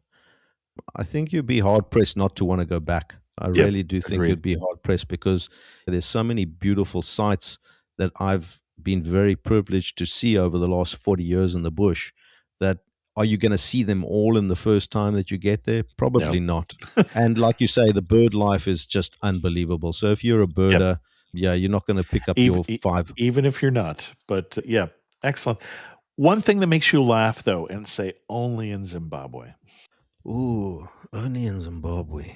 I think you'd be hard pressed not to want to go back. I
Yep.
really do think
Agreed.
you'd be hard pressed, because there's so many beautiful sights that I've been very privileged to see over the last 40 years in the bush. That are you going to see them all in the first time that you get there?
No.
Probably not. And like you say, the bird life is just unbelievable. So if you're a
Yep.
birder, yeah, you're not going to pick up
Even
your five.
even if you're not, but yeah, excellent. One thing that makes you laugh though, and say only in Zimbabwe.
Ooh, only in Zimbabwe.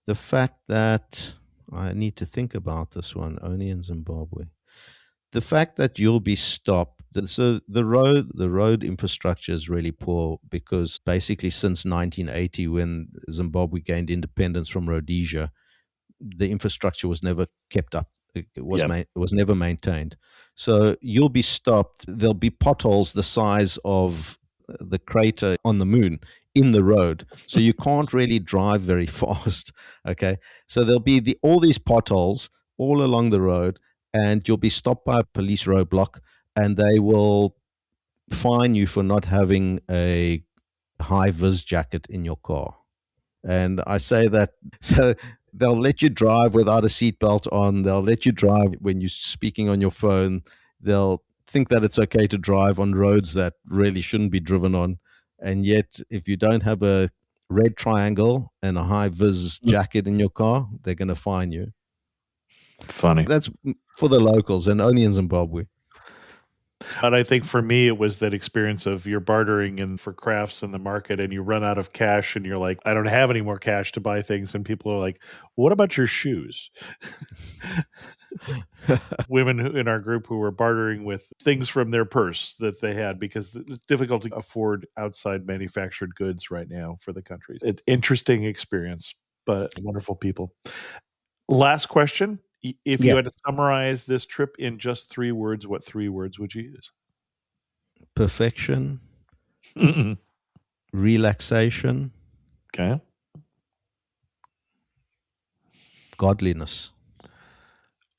The fact that I need to think about this one, only in Zimbabwe. The fact that you'll be stopped. So the road infrastructure is really poor, because basically since 1980, when Zimbabwe gained independence from Rhodesia, the infrastructure was never kept up.
Yep.
It was never maintained. So you'll be stopped. There'll be potholes the size of the crater on the moon in the road. So you can't really drive very fast. Okay. So there'll be all these potholes all along the road, and you'll be stopped by a police roadblock, and they will fine you for not having a high vis jacket in your car. And I say that so they'll let you drive without a seatbelt on. They'll let you drive when you're speaking on your phone. They'll think that it's okay to drive on roads that really shouldn't be driven on. And yet, if you don't have a red triangle and a high vis jacket in your car, they're going to fine you.
Funny.
That's for the locals and only in Zimbabwe.
And I think for me, it was that experience of you're bartering in for crafts in the market and you run out of cash and you're like, I don't have any more cash to buy things. And people are like, what about your shoes? Women in our group who were bartering with things from their purse that they had because it's difficult to afford outside manufactured goods right now for the country. It's interesting experience, but wonderful people. Last question. If you had to summarize this trip in just 3 words, what 3 words would you use?
Perfection, relaxation,
Okay.
godliness.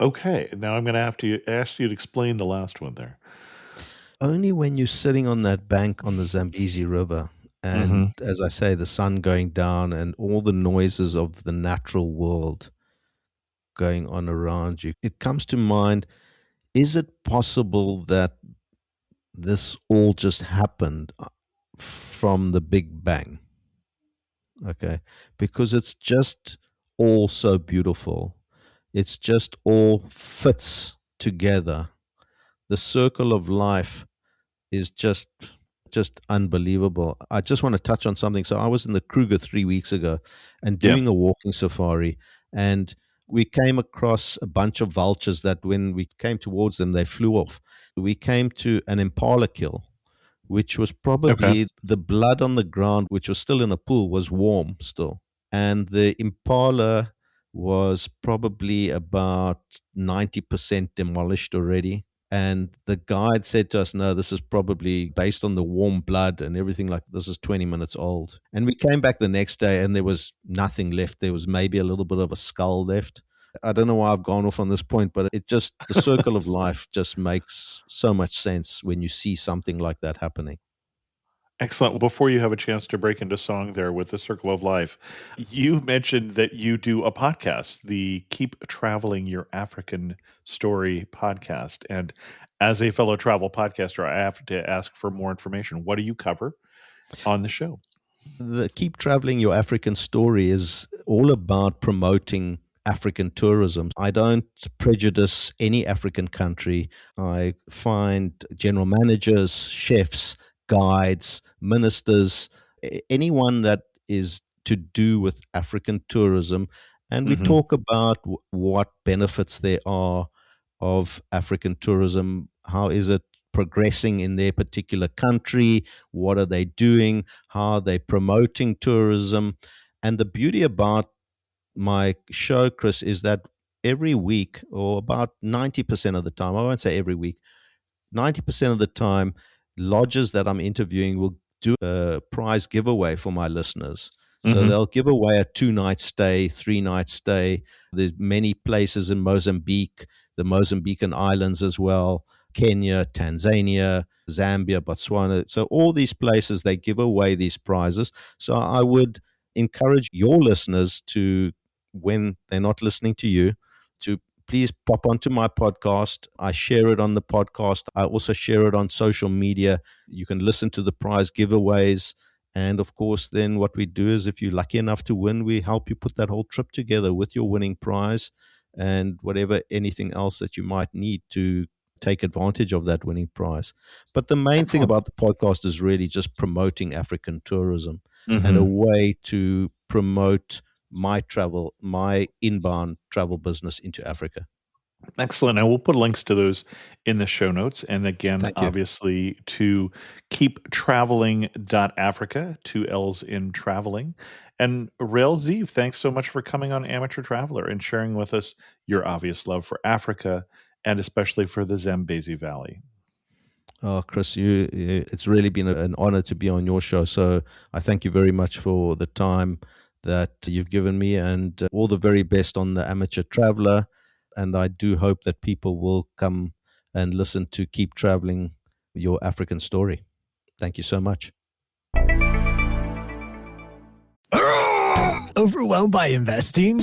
Okay. Now I'm going to have to ask you to explain the last one there.
Only when you're sitting on that bank on the Zambezi River, and as I say, the sun going down and all the noises of the natural world going on around you, it comes to mind, is it possible that this all just happened from the Big Bang? Okay, because it's just all so beautiful. It's just all fits together. The circle of life is just unbelievable. I just want to touch on something. So I was in the Kruger 3 weeks ago and doing a walking safari, and we came across a bunch of vultures that when we came towards them, they flew off. We came to an impala kill, which was probably the blood on the ground, which was still in a pool, was warm still. And the impala was probably about 90% demolished already. And the guide said to us, no, this is probably based on the warm blood and everything, like this is 20 minutes old. And we came back the next day and there was nothing left. There was maybe a little bit of a skull left. I don't know why I've gone off on this point, but it just, the circle of life just makes so much sense when you see something like that happening.
Excellent. Well, before you have a chance to break into song there with the Circle of Life, you mentioned that you do a podcast, the Keep Traveling Your African Story podcast. And as a fellow travel podcaster, I have to ask for more information. What do you cover on the show?
The Keep Traveling Your African Story is all about promoting African tourism. I don't prejudice any African country. I find general managers, chefs, guides, ministers, anyone that is to do with African tourism. And we talk about what benefits there are of African tourism. How is it progressing in their particular country? What are they doing? How are they promoting tourism? And the beauty about my show, Chris, is that every week, or about 90% of the time, I won't say every week, 90% of the time, lodges that I'm interviewing will do a prize giveaway for my listeners. So they'll give away a 2-night stay, 3-night stay. There's many places in Mozambique, the Mozambican islands as well, Kenya, Tanzania, Zambia, Botswana. So all these places, they give away these prizes. So I would encourage your listeners to, when they're not listening to you, to please pop onto my podcast. I share it on the podcast. I also share it on social media. You can listen to the prize giveaways. And of course, then what we do is if you're lucky enough to win, we help you put that whole trip together with your winning prize and whatever, anything else that you might need to take advantage of that winning prize. But the main thing about the podcast is really just promoting African tourism and a way to promote my travel, my inbound travel business into Africa.
Excellent. And we'll put links to those in the show notes. And again,
Thank you.
obviously, to keeptraveling.africa, 2 L's in traveling. And Rael Zieve, thanks so much for coming on Amateur Traveler and sharing with us your obvious love for Africa and especially for the Zambezi Valley.
Oh, Chris, it's really been an honor to be on your show. So I thank you very much for the time that you've given me, and all the very best on the Amateur Traveler. And I do hope that people will come and listen to Keep Traveling, your African story. Thank you so much.
Overwhelmed by investing?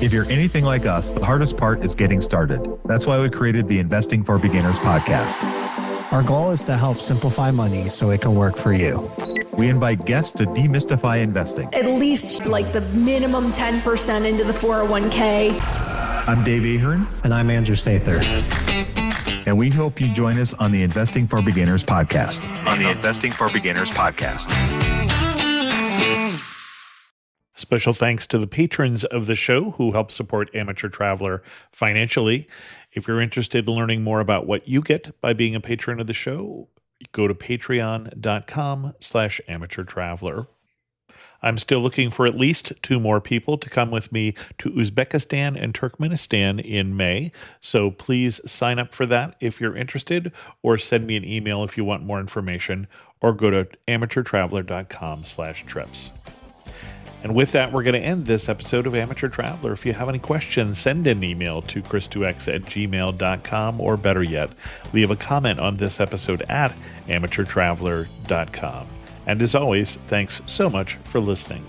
If you're anything like us, the hardest part is getting started. That's why we created the Investing for Beginners podcast.
Our goal is to help simplify money so it can work for you.
We invite guests to demystify investing.
At least like the minimum 10% into the 401k.
I'm Dave Ahern.
And I'm Andrew Sather.
And we hope you join us on the Investing for Beginners podcast.
Special thanks to the patrons of the show who help support Amateur Traveler financially. If you're interested in learning more about what you get by being a patron of the show, go to patreon.com/amateurtraveler. I'm still looking for at least 2 more people to come with me to Uzbekistan and Turkmenistan in May. So please sign up for that if you're interested, or send me an email if you want more information, or go to amateurtraveler.com/trips. And with that, we're going to end this episode of Amateur Traveler. If you have any questions, send an email to chris2x@gmail.com, or better yet, leave a comment on this episode at amateurtraveler.com. And as always, thanks so much for listening.